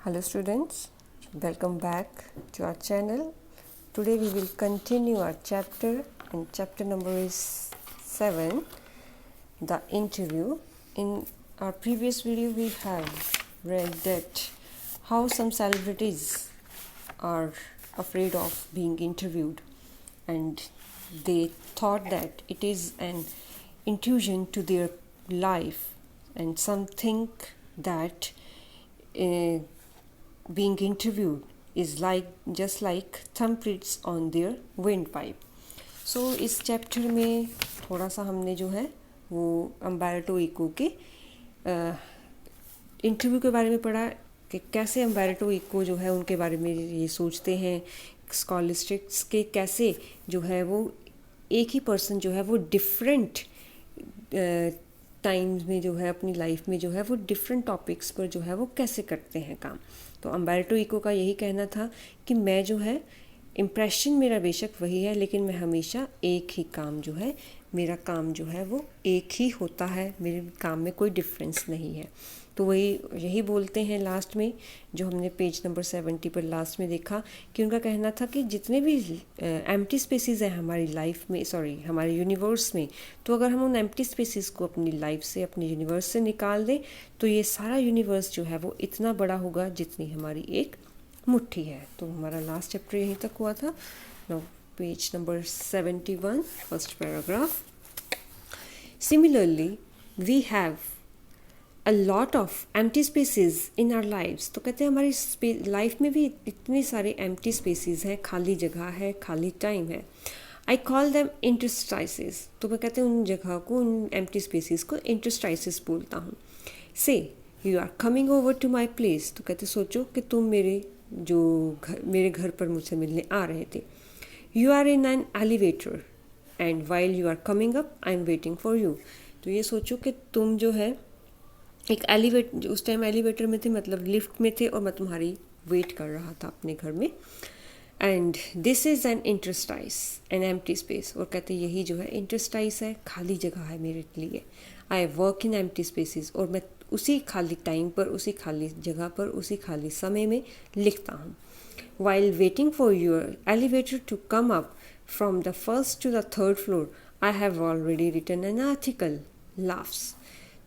Hello students, welcome back to our channel. Today we will continue our chapter and chapter number is 7, the interview. In our previous video we have read that how some celebrities are afraid of being interviewed and they thought that it is an intrusion to their life and some think that being interviewed is like just like thumbprints on their windpipe. So इस chapter में थोड़ा सा हमने जो है वो अम्बेर्टो eco के interview के बारे में पढ़ा कि कैसे अम्बेर्टो इको जो है उनके बारे में ये सोचते हैं स्कॉलिस्टिक्स के कैसे जो है वो एक ही पर्सन जो है वो डिफरेंट टाइम्स में जो है अपनी लाइफ में जो है वो डिफरेंट टॉपिक्स पर जो है वो कैसे करते हैं काम. तो अम्बेर्टो इको का यही कहना था कि मैं जो है इम्प्रेशन मेरा बेशक वही है लेकिन मैं हमेशा एक ही काम जो है मेरा काम जो है वो एक ही होता है, मेरे काम में कोई डिफरेंस नहीं है. तो वही यही बोलते हैं लास्ट में जो हमने पेज नंबर 70 पर लास्ट में देखा कि उनका कहना था कि जितने भी एम्प्टी स्पेसेस हैं हमारी लाइफ में हमारे यूनिवर्स में, तो अगर हम उन एम्प्टी स्पेसेस को अपनी लाइफ से अपने यूनिवर्स से निकाल दें तो ये सारा यूनिवर्स जो है वो इतना बड़ा होगा जितनी हमारी एक मुट्ठी है. तो हमारा लास्ट चैप्टर यहीं तक हुआ था. Now page number 71 first paragraph. Similarly we have a lot of empty spaces in our lives. तो कहते हैं हमारी लाइफ में भी इतने सारे empty spaces हैं, खाली जगह है, खाली टाइम है. I call them interstices. तो मैं कहते हैं उन जगह को, उन empty spaces को interstices बोलता हूँ. Say you are coming over to my place. तो कहते सोचो कि तुम मेरे घर पर मुझसे मिलने आ रहे थे. You are in an elevator and while you are coming up I am waiting for you. तो ये सोचो कि तुम जो है एक उस टाइम एलिवेटर में थे, मतलब लिफ्ट में थे और मैं तुम्हारी वेट कर रहा था अपने घर में. And this is an interstice, an empty space. और कहते यही जो है इंटरस्टाइस है, खाली जगह है मेरे लिए. I work in empty spaces. और मैं उसी खाली टाइम पर, उसी खाली जगह पर, उसी खाली समय में लिखता हूँ. While waiting for your elevator to come up from the first to the third floor I have already written an article. Laughs.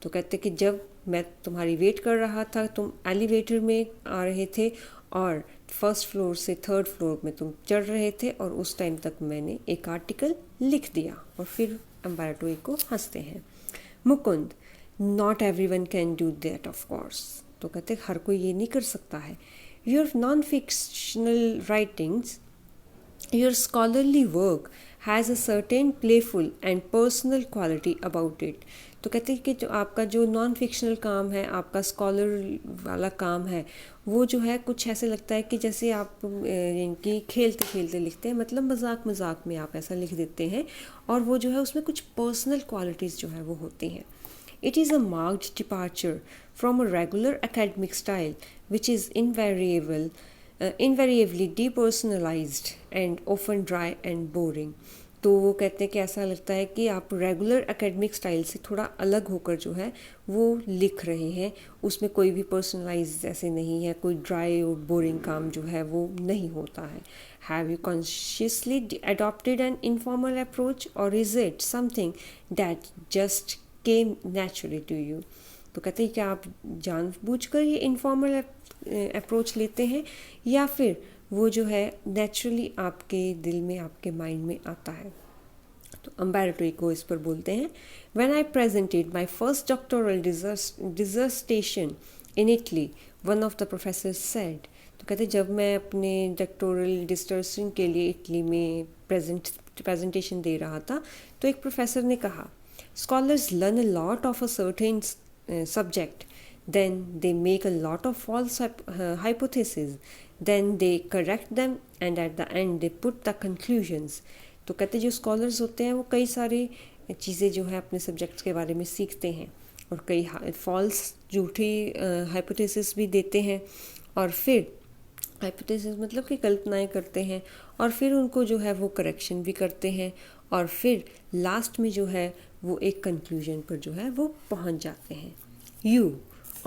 तो कहते कि जब मैं तुम्हारी वेट कर रहा था, तुम एलिवेटर में आ रहे थे और फर्स्ट फ्लोर से थर्ड फ्लोर में तुम चढ़ रहे थे और उस टाइम तक मैंने एक आर्टिकल लिख दिया. और फिर अम्बेर्टो इको हंसते हैं. Mukund, not everyone can do that of course. तो कहते हर कोई ये नहीं कर सकता है. Your non fictional writings, your scholarly work has a certain playful and personal quality about it. तो कहते हैं कि जो आपका जो नॉन फिक्शनल काम है, आपका स्कॉलर वाला काम है, वो जो है कुछ ऐसे लगता है कि जैसे आप इनकी खेलते खेलते लिखते हैं, मतलब मजाक मजाक में आप ऐसा लिख देते हैं और वो जो है उसमें कुछ पर्सनल क्वालिटीज़ जो है वो होती हैं. It is a marked departure from a regular academic style which is invariably depersonalized and often dry and boring. तो वो कहते हैं कि ऐसा लगता है कि आप रेगुलर एकेडमिक स्टाइल से थोड़ा अलग होकर जो है वो लिख रहे हैं, उसमें कोई भी पर्सनलाइज ऐसे नहीं है, कोई ड्राई और बोरिंग काम जो है वो नहीं होता है. Have you consciously adopted an informal approach or is it something that just came naturally to you? तो कहते हैं कि आप जानबूझकर ये इनफॉर्मल अप्रोच लेते हैं या फिर वो जो है नेचुरली आपके दिल में, आपके माइंड में आता है. तो अम्बेर्टो इको इस पर बोलते हैं. When I presented my first doctoral dissertation in Italy one of the professors said. तो कहते जब मैं अपने डॉक्टोरल डिसर्टेशन के लिए इटली में प्रेजेंटेशन दे रहा था तो एक प्रोफेसर ने कहा, scholars learn a lot of a certain subject, then they make a lot of false hypotheses, then they correct them and at the end they put the conclusions. तो कहते जो स्कॉलर्स होते हैं वो कई सारी चीज़ें जो है अपने सब्जेक्ट्स के बारे में सीखते हैं और कई फॉल्स झूठी हाइपोथेसिस भी देते हैं और फिर हाइपोथेसिस मतलब कि कल्पनाएं करते हैं और फिर उनको जो है वो करेक्शन भी करते हैं और फिर लास्ट में जो है वो एक कंक्लूजन पर जो है वो पहुंच जाते हैं. You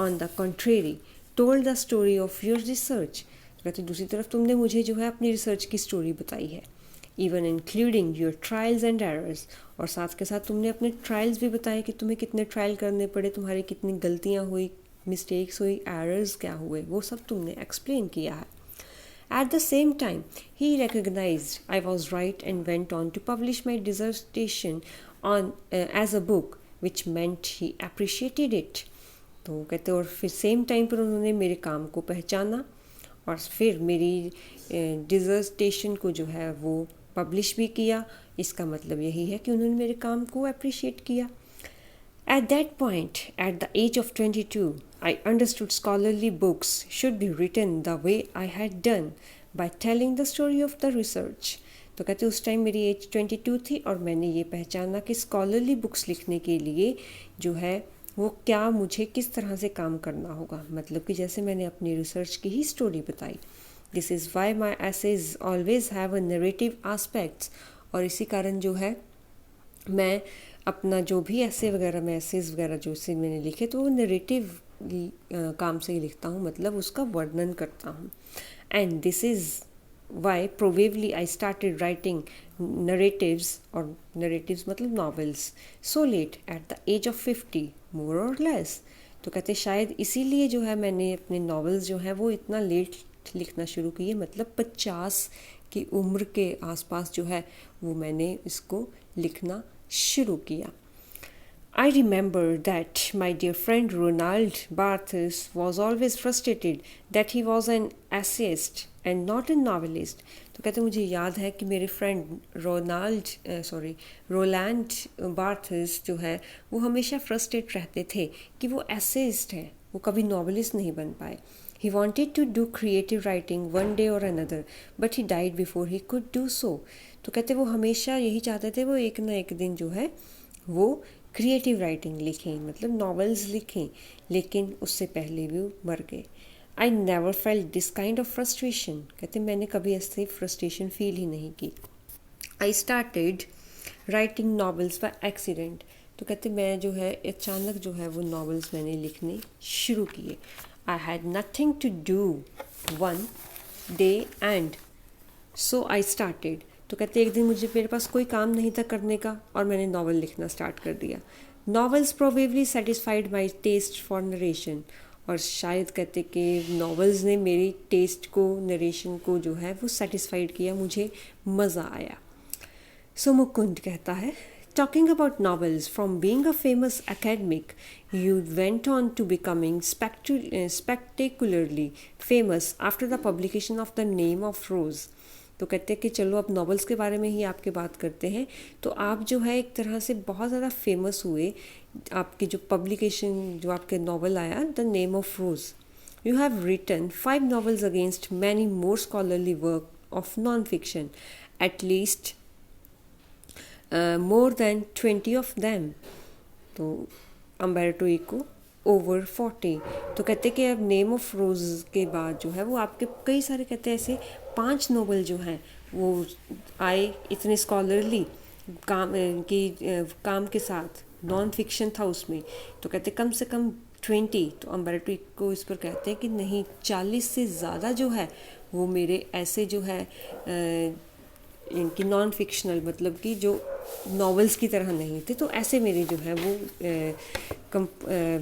on the contrary told the story of your research. तो कहते दूसरी तरफ तुमने मुझे जो है अपनी रिसर्च की स्टोरी बताई है, even including your trials and errors. और साथ के साथ तुमने अपने ट्रायल्स भी बताए कि तुम्हें कितने ट्रायल करने पड़े, तुम्हारी कितनी गलतियाँ हुई, मिस्टेक्स हुई, एरर्स क्या हुए, वो सब तुमने एक्सप्लेन किया है. At the same time, he recognized I was right and went on to publish my dissertation on as a book, which meant he appreciated it. तो कहते और फिर सेम टाइम पर उन्होंने मेरे काम को पहचाना और फिर मेरी डिसर्टेशन को जो है वो पब्लिश भी किया. इसका मतलब यही है कि उन्होंने मेरे काम को अप्रिशिएट किया. At that point, at the age of 22, I understood scholarly books should be written the way I had done by telling the story of the research. तो कहते उस टाइम मेरी एज 22 थी और मैंने ये पहचाना कि स्कॉलरली बुक्स लिखने के लिए जो है वो क्या मुझे किस तरह से काम करना होगा, मतलब कि जैसे मैंने अपनी रिसर्च की ही स्टोरी बताई. This is why my essays always have a narrative aspects. और इसी कारण जो है मैं अपना जो भी ऐसे वगैरह मैं एसेज वगैरह जो से मैंने लिखे तो वो नरेटिव काम से ही लिखता हूँ, मतलब उसका वर्णन करता हूँ. And this is why probably I started writing narratives, और नरेटिव्स मतलब novels, so late at the age of 50 more or less. तो कहते शायद इसीलिए जो है मैंने अपने नॉवेल्स जो है वो इतना लेट लिखना शुरू किए, मतलब 50 की उम्र के आसपास जो है वो मैंने इसको लिखना शुरू किया. I remember that my dear friend Ronald Barthes was always frustrated that he was an essayist and not a novelist. तो कहते मुझे याद है कि मेरे फ्रेंड रोलैंड बार्थेस जो है वो हमेशा फ्रस्ट्रेट रहते थे कि वो एसेइस्ट हैं, वो कभी नॉवेलिस्ट नहीं बन पाए. He wanted to do creative writing one day or another, but he died before he could do so. तो कहते वो हमेशा यही चाहते थे वो एक ना एक दिन जो है वो क्रिएटिव राइटिंग लिखें, मतलब नॉवेल्स लिखें, लेकिन उससे पहले भी वो मर गए. I never felt this kind of frustration. कहते मैंने कभी ऐसे फ्रस्ट्रेशन फील ही नहीं की. आई started writing novels by accident. तो कहते मैं जो है अचानक जो है वो नॉवेल्स मैंने लिखने शुरू किए. I had nothing to do one day and so I started. तो कहते एक दिन मेरे पास कोई काम नहीं था करने का और मैंने नॉवल लिखना स्टार्ट कर दिया. Novels probably satisfied my taste for narration. और शायद कहते कि नॉवेल्स ने मेरी टेस्ट को, नरेशन को जो है वो सेटिस्फाइड किया, मुझे मज़ा आया. सो मुकुंद कहता है, talking about novels, from being a famous academic, you went on to becoming spectacularly famous after the publication of The Name of Rose. तो कहते हैं कि चलो अब नॉवेल्स के बारे में ही आपके बात करते हैं. तो आप जो है एक तरह से बहुत ज़्यादा फेमस हुए, आपकी जो पब्लिकेशन जो आपके नॉवल आया the name of rose. You have written 5 novels against many more scholarly work of non fiction, at least more than 20 of them. तो अम्बेर्टो इको over 40. तो कहते कि अब नेम ऑफ रोज के बाद जो है वो आपके कई सारे कहते हैं ऐसे 5 नोवेल जो हैं वो आए, इतने स्कॉलरली काम के साथ, नॉन फिक्शन था उसमें. तो कहते कम से कम 20. तो अम्बेर्टो इको इस पर कहते हैं कि नहीं, 40 से ज़्यादा जो है वो मेरे ऐसे जो है इनकी नॉन फिक्शनल, मतलब कि जो नॉवेल्स की तरह नहीं थे, तो ऐसे मेरे जो है वो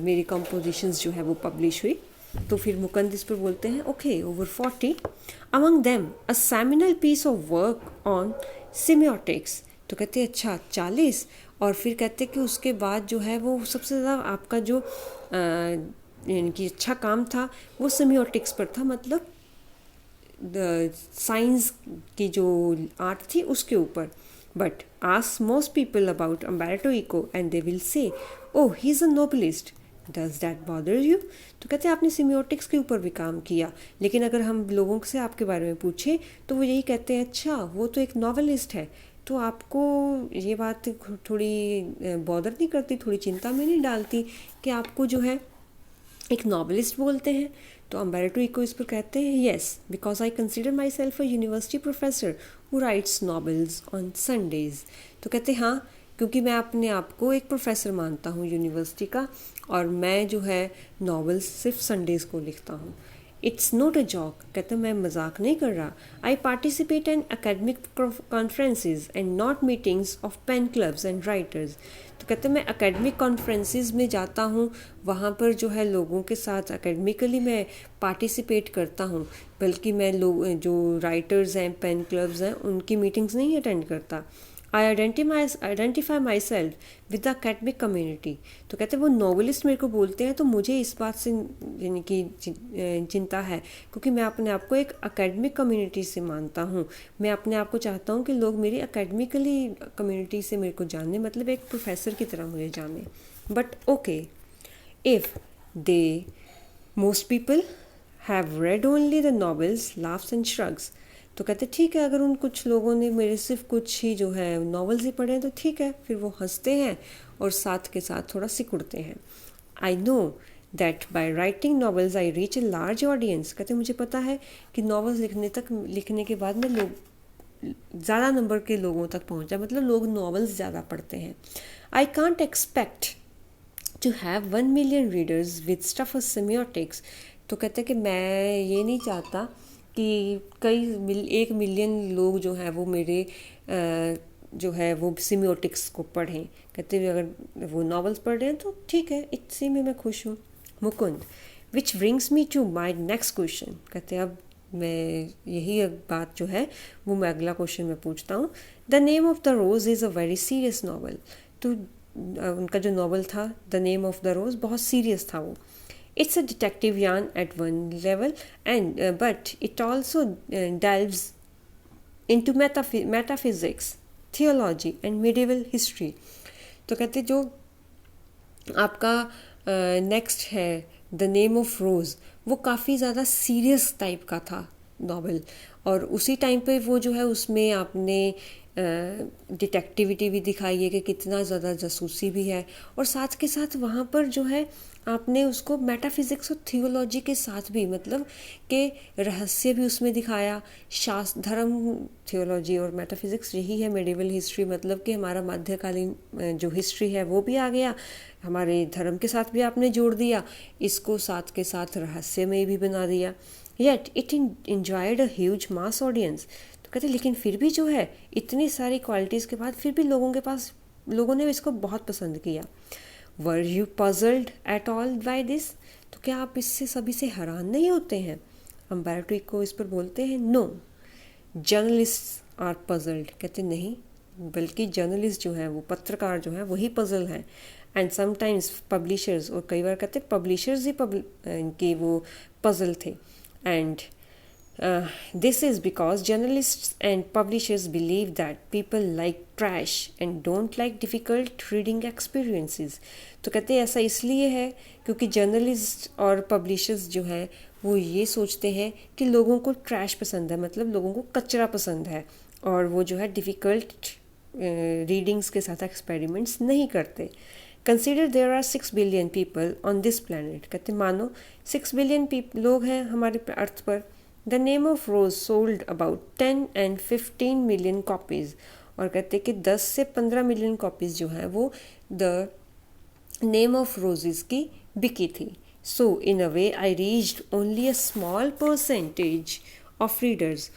मेरी कंपोजिशंस जो है वो पब्लिश हुई. तो फिर मुकंद इस पर बोलते हैं, okay, over 40 among them a seminal piece of work on semiotics. तो कहते हैं अच्छा 40. और फिर कहते हैं कि उसके बाद जो है वो सबसे ज़्यादा आपका जो इनकी अच्छा काम था वो सिमियोटिक्स पर था, मतलब साइंस की जो आर्ट थी उसके ऊपर. But ask most people about Umberto Eco and they will say, oh he is a novelist, does that bother you. तो कहते हैं आपने सिमियोटिक्स के ऊपर भी काम किया, लेकिन अगर हम लोगों से आपके बारे में पूछें तो वो यही कहते हैं अच्छा वो तो एक नॉवेलिस्ट है. तो आपको ये बात थोड़ी बॉदर नहीं करती, थोड़ी चिंता में नहीं डालती कि आपको जो है एक नॉवेलिस्ट बोलते हैं. तो अम्बेर्टो इको इस पर कहते हैं, yes, because I consider my self a university professor who rights novels on Sundays. तो कहते हैं हाँ, क्योंकि मैं अपने आप को एक प्रोफेसर मानता हूँ यूनिवर्सिटी का, और मैं जो है नॉवेल्स सिर्फ संडेज़ को लिखता हूँ। इट्स नॉट अ जॉक, कहते मैं मजाक नहीं कर रहा। I participate in academic conferences and not meetings of PEN clubs and writers. तो कहते मैं एकेडमिक कॉन्फ्रेंसेज में जाता हूँ, वहाँ पर जो है लोगों के साथ एकेडमिकली मैं पार्टिसिपेट करता हूँ, बल्कि मैं लोग जो राइटर्स हैं, पेन क्लब्स हैं, उनकी मीटिंग्स नहीं अटेंड करता। आई identify my self with the academic community. तो कहते हैं वो नॉवलिस्ट मेरे को बोलते हैं, तो मुझे इस बात से यानी कि चिंता है, क्योंकि मैं अपने आप को एक अकेडमिक कम्युनिटी से मानता हूँ। मैं अपने आप को चाहता हूँ कि लोग मेरी अकेडमिकली कम्युनिटी से मेरे को जाने, मतलब एक प्रोफेसर की तरह मुझे जाने। But okay, if they most people have read only the novels, laughs and shrugs. तो कहते ठीक है, अगर उन कुछ लोगों ने मेरे सिर्फ कुछ ही जो है नॉवेल्स ही पढ़े हैं तो ठीक है, फिर वो हंसते हैं और साथ के साथ थोड़ा सिकुड़ते हैं। I know that by writing novels I reach a large audience. कहते मुझे पता है कि नॉवेल्स लिखने के बाद में लोग ज़्यादा नंबर के लोगों तक पहुँचा, मतलब लोग नॉवेल्स ज़्यादा पढ़ते हैं। I can't expect to have 1 million readers with stuff of semiotics. तो कहते कि मैं ये नहीं चाहता कि 1 मिलियन लोग जो हैं वो मेरे जो है वो सिमियोटिक्स को पढ़ें। कहते हैं अगर वो नॉवेल्स पढ़ रहे हैं तो ठीक है, इसी में मैं खुश हूँ। Mukund, which brings me to my next question. कहते हैं अब मैं यही बात जो है वो मैं अगला क्वेश्चन में पूछता हूँ। The name of the rose is a very serious novel. तो उनका जो नॉवल था the name of the rose बहुत सीरियस था वो। It's a detective yarn at one level, and but it also delves into metaphysics, theology, and medieval history. तो कहते जो आपका नेक्स्ट है द नेम ऑफ रोज़, वो काफ़ी ज़्यादा सीरियस टाइप का था नॉवल, और उसी टाइम पे वो जो है उसमें आपने डिटेक्टिविटी भी दिखाई है कि कितना ज़्यादा जासूसी भी है, और साथ के साथ वहाँ पर जो है आपने उसको मेटाफिज़िक्स और थियोलॉजी के साथ भी, मतलब कि रहस्य भी उसमें दिखाया। शास्त्र, धर्म, थियोलॉजी और मेटाफिज़िक्स यही है मेडिवल हिस्ट्री, मतलब कि हमारा मध्यकालीन जो हिस्ट्री है वो भी आ गया, हमारे धर्म के साथ भी आपने जोड़ दिया, इसको साथ के साथ रहस्य में भी बना दिया। Yet it enjoyed a huge mass audience। तो कहते लेकिन फिर भी जो है इतनी सारी क्वालिटीज़ के बाद फिर भी लोगों ने इसको बहुत पसंद किया। Were you puzzled at all by this. तो क्या आप इससे सभी से हैरान नहीं होते हैं? अम्बर्टो इको इस पर बोलते हैं नो, जर्नलिस्ट आर पजल्ड। कहते नहीं, बल्कि जर्नलिस्ट जो है वो पत्रकार जो है वही पजल हैं। एंड समटाइम्स पब्लिशर्स, और कई बार कहते पब्लिशर्स ही कि वो पजल थे। And this is because journalists and publishers believe that people like trash and don't like difficult reading experiences। तो कहते हैं ऐसा इसलिए है क्योंकि जर्नलिस्ट और पब्लिशर्स जो हैं वो ये सोचते हैं कि लोगों को ट्रैश पसंद है, मतलब लोगों को कचरा पसंद है, और वो जो है डिफ़िकल्ट रीडिंग्स के साथ एक्सपेरिमेंट्स नहीं करते। Consider there are 6 billion people on this planet. कहते मानो 6 बिलियन लोग हैं हमारे अर्थ पर। The name of rose sold about 10 and 15 million copies. और कहते कि 10 से 15 मिलियन कॉपीज़ जो हैं वो द नेम ऑफ रोजेज़ की बिकी थी। So in a way I reached only a small percentage of readers.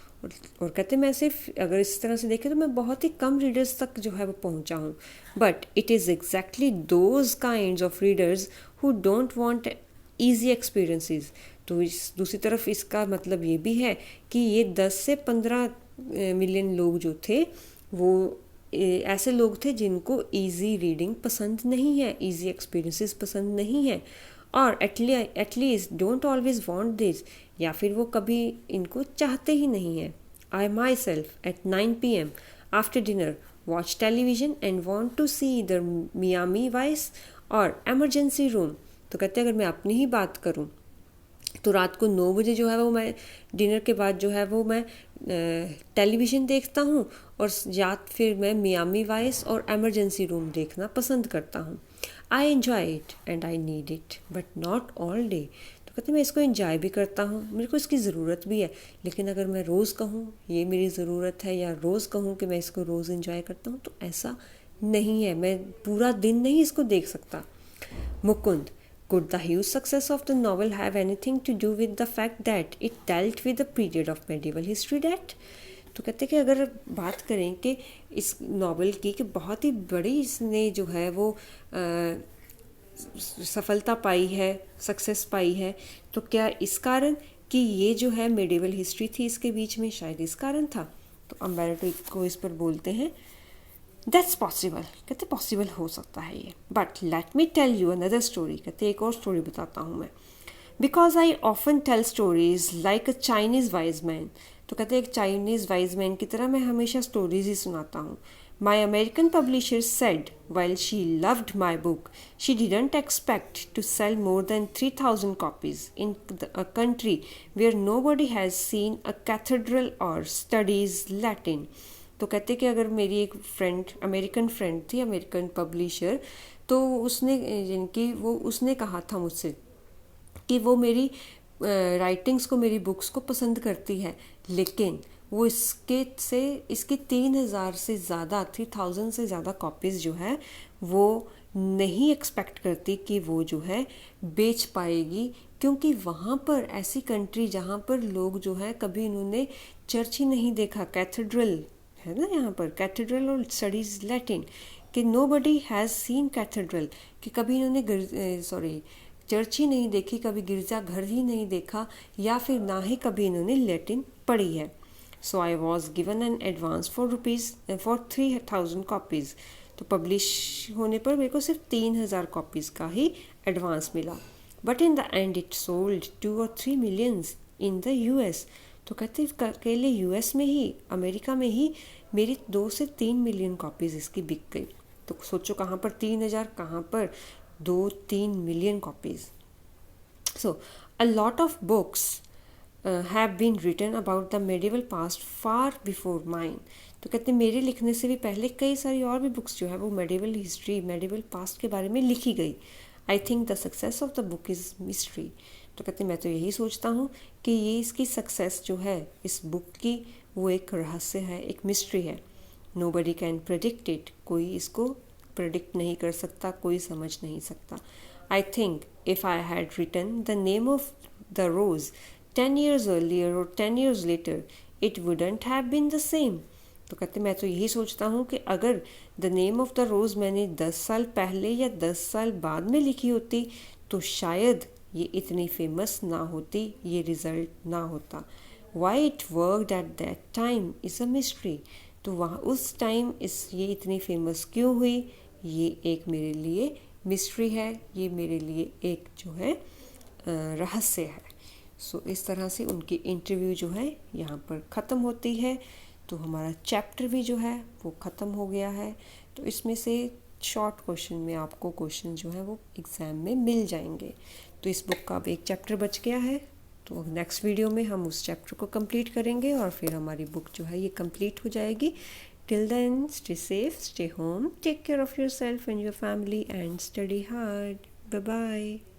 और कहते मैं सिर्फ अगर इस तरह से देखें तो मैं बहुत ही कम रीडर्स तक जो है वो पहुंचा हूँ। But it is exactly those kinds of readers who don't want easy experiences. तो इस दूसरी तरफ इसका मतलब ये भी है कि ये 10 से 15 मिलियन लोग जो थे वो ऐसे लोग थे जिनको इजी रीडिंग पसंद नहीं है, इजी एक्सपीरियंसेस पसंद नहीं है, और at least don't always want this, या फिर वो कभी इनको चाहते ही नहीं है। I myself at 9 PM after dinner watch television and want to see the Miami Vice और एमरजेंसी रूम। तो कहते हैं अगर मैं अपनी ही बात करूँ तो रात को 9 बजे जो है वो मैं डिनर के बाद जो है वो मैं टेलीविज़न देखता हूँ, और या फिर मैं मियामी वाइस और एमरजेंसी रूम देखना पसंद करता हूँ। I enjoy it and I need it but not all day. तो कहते मैं इसको एंजॉय भी करता हूँ, मेरे को इसकी ज़रूरत भी है, लेकिन अगर मैं रोज़ कहूँ ये मेरी ज़रूरत है, या रोज़ कहूँ कि मैं इसको रोज़ एंजॉय करता हूँ, तो ऐसा नहीं है। मैं पूरा दिन नहीं इसको देख सकता। Mukund, Could the huge success of the novel have anything to do with the fact that it dealt with the period of medieval history that? तो कहते हैं कि अगर बात करें कि इस नावल की कि बहुत ही बड़ी इसने जो है वो सफलता पाई है, सक्सेस पाई है, तो क्या इस कारण कि ये जो है मेडिवल हिस्ट्री थी इसके बीच में, शायद इस कारण था। तो अम्बेर्टो इको इस पर बोलते हैं दैट्स पॉसिबल, कहते पॉसिबल हो सकता है ये, but let me tell you another story, कहते एक और स्टोरी बताता हूँ मैं। Because I often tell stories like a Chinese wise man, तो कहते एक चाइनीज़ वाइज मैन की तरह मैं हमेशा स्टोरीज ही सुनाता हूँ। My American publisher said while she loved my book, she didn't expect to sell more than 3,000 copies in a country where nobody has seen a cathedral or studies Latin. तो कहते कि अगर मेरी एक फ्रेंड, अमेरिकन फ्रेंड थी, American publisher, तो उसने जिनकी वो उसने कहा था मुझसे कि वो मेरी राइटिंग्स को, मेरी बुक्स को पसंद करती है, लेकिन वो इसकी 3,000 से ज़्यादा, 3,000 से ज़्यादा कॉपीज़ जो है वो नहीं एक्सपेक्ट करती कि वो जो है बेच पाएगी, क्योंकि वहाँ पर ऐसी कंट्री जहाँ पर लोग जो है कभी इन्होंने चर्च ही नहीं देखा, कैथेड्रल है ना यहाँ पर, कैथेड्रल और स्टडीज़ लैटिन, कि नोबडी हैज़ सीन कैथेड्रल, कि कभी इन्होंने चर्च ही नहीं देखी, कभी गिरजा घर ही नहीं देखा, या फिर ना ही कभी इन्होंने लैटिन पढ़ी है। So I was given an advance for 3,000 copies, तो पब्लिश होने पर मेरे को सिर्फ 3,000 कॉपीज़ का ही एडवांस मिला। But in the end it sold 2 or 3 millions in the US, तो कहते अकेले US में ही, अमेरिका में ही मेरी 2 से 3 मिलियन कॉपीज़ इसकी बिक गई। तो सोचो कहाँ पर 3,000, कहाँ पर 2-3 million copies. So a lot of books have been written about the medieval past far before mine, तो कहते मेरे लिखने से भी पहले कई सारी और भी बुक्स जो है वो मेडिवल हिस्ट्री, मेडिवल पास्ट के बारे में लिखी गई। I think the success of the book is mystery, तो कहते मैं तो यही सोचता हूँ कि ये इसकी सक्सेस जो है इस बुक की वो एक रहस्य है, एक मिस्ट्री है। नोबडी कैन प्रेडिक्ट इट, कोई इसको प्रेडिक्ट नहीं कर सकता, कोई समझ नहीं सकता। I think if I had written the name of the rose 10 years earlier or 10 years later, it wouldn't have been the same, तो कहते मैं तो यही सोचता हूँ कि अगर द नेम ऑफ द रोज़ मैंने 10 साल पहले या 10 साल बाद में लिखी होती तो शायद ये इतनी फेमस ना होती, ये रिज़ल्ट ना होता। Why it worked at that time is a mystery, तो वहाँ उस टाइम ये इतनी फेमस क्यों हुई, ये एक मेरे लिए मिस्ट्री है, ये मेरे लिए एक जो है रहस्य है। सो इस तरह से उनकी इंटरव्यू जो है यहाँ पर ख़त्म होती है। तो हमारा चैप्टर भी जो है वो ख़त्म हो गया है। तो इसमें से शॉर्ट क्वेश्चन में आपको क्वेश्चन जो है वो एग्ज़ाम में मिल जाएंगे। तो इस बुक का अब एक चैप्टर बच गया है, तो नेक्स्ट वीडियो में हम उस चैप्टर को कंप्लीट करेंगे और फिर हमारी बुक जो है ये कंप्लीट हो जाएगी। Till then stay safe, stay home, take care of yourself and your family and study hard. Bye bye.